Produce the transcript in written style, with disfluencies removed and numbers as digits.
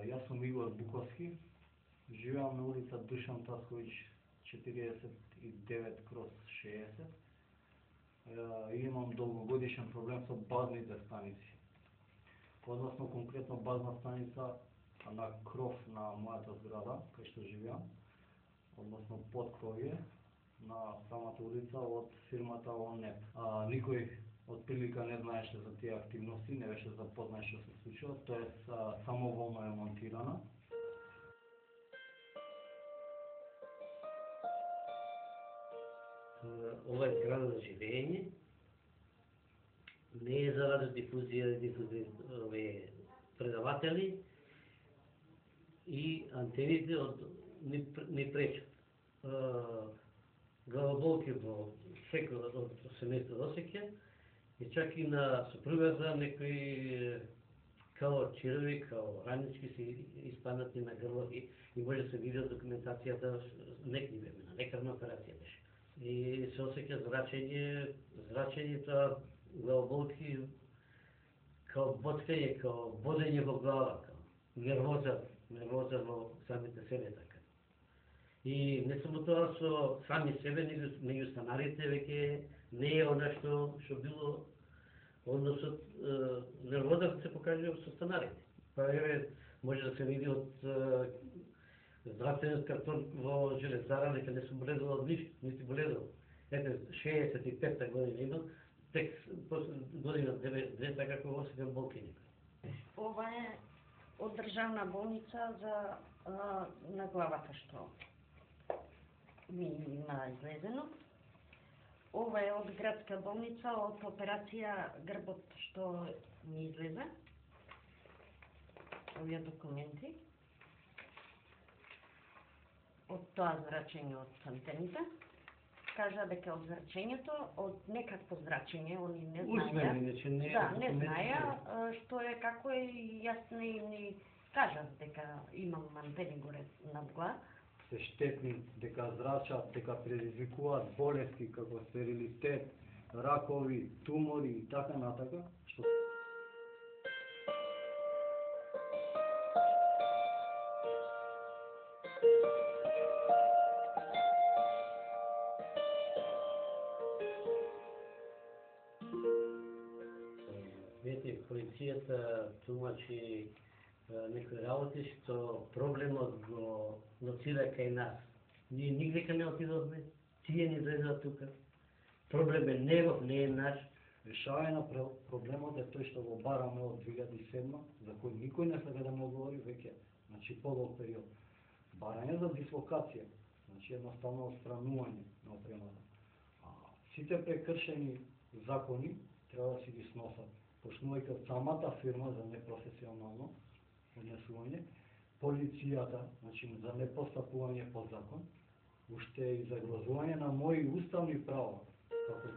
Јас сум Игор Буковски, живеам на улица Душан Тасковиќ 49/60. Имам долгогодишен проблем со базните станици. Односно конкретно базна станица на кров на мојата зграда, кај што живеам, односно под кровје на самата улица од фирмата ОНЕП. Никој од прилика не знаеше за тие активности, не беше запознат што се случува, тоест самоволно е монтирана. Ова е зграда за живење, не е за радиодифузија, предаватели и антените не пречат. Главоболки во секој од семејство досеќа и чак и на сопругата некои као чирови, као ранички се испаднати на грло и може да се види од документацијата, некни времена, лекарна операција беше. И се осеќа зрачењето, главоболки, као боцкање, као бодење во глава, као нервоза во самите себе така. И не само тоа со сами себе, меѓу станарите веќе не е она што било, односот нервоза се покажува со станарите. Па еве може да се види од здравствениот картон во железара, дека не сум боледувал од ништо, нити боледувал. Ете, 65-та година имам, тек година 2 како осетам болки некој. Ова е од државна болница на главата што ми има излезено. Ова е од градска болница, од операција грбот што ми излезе. Овие документи. Од тоа зрачење од антените. Кажа дека од зрачењето, од некакво зрачење, они не знаеа. Не знаеа што е, како е, и јас не кажав дека имам антени горе над глава. Се штетни, дека зрачат, дека предизвикуваат болести како стерилитет, ракови, тумори и така натака, што Видите, полицијата тумачи некои работи што проблемот го лоцира кај нас. Ние нигде не отидовме, тие ни излезат тука. Проблемот не е наш. Решавање на проблемот е тој што го бараме од 2007, за кој никој не сака да му говори веќе, значи подолг период. Барање за дислокација, значи едноставно отстранување на опремата. Сите прекршени закони треба да си ги сносат, почнувајќи од самата фирма за непрофесионално однесување, полицијата, значи за непостапување по закон, уште и загрозување на мои уставни права, како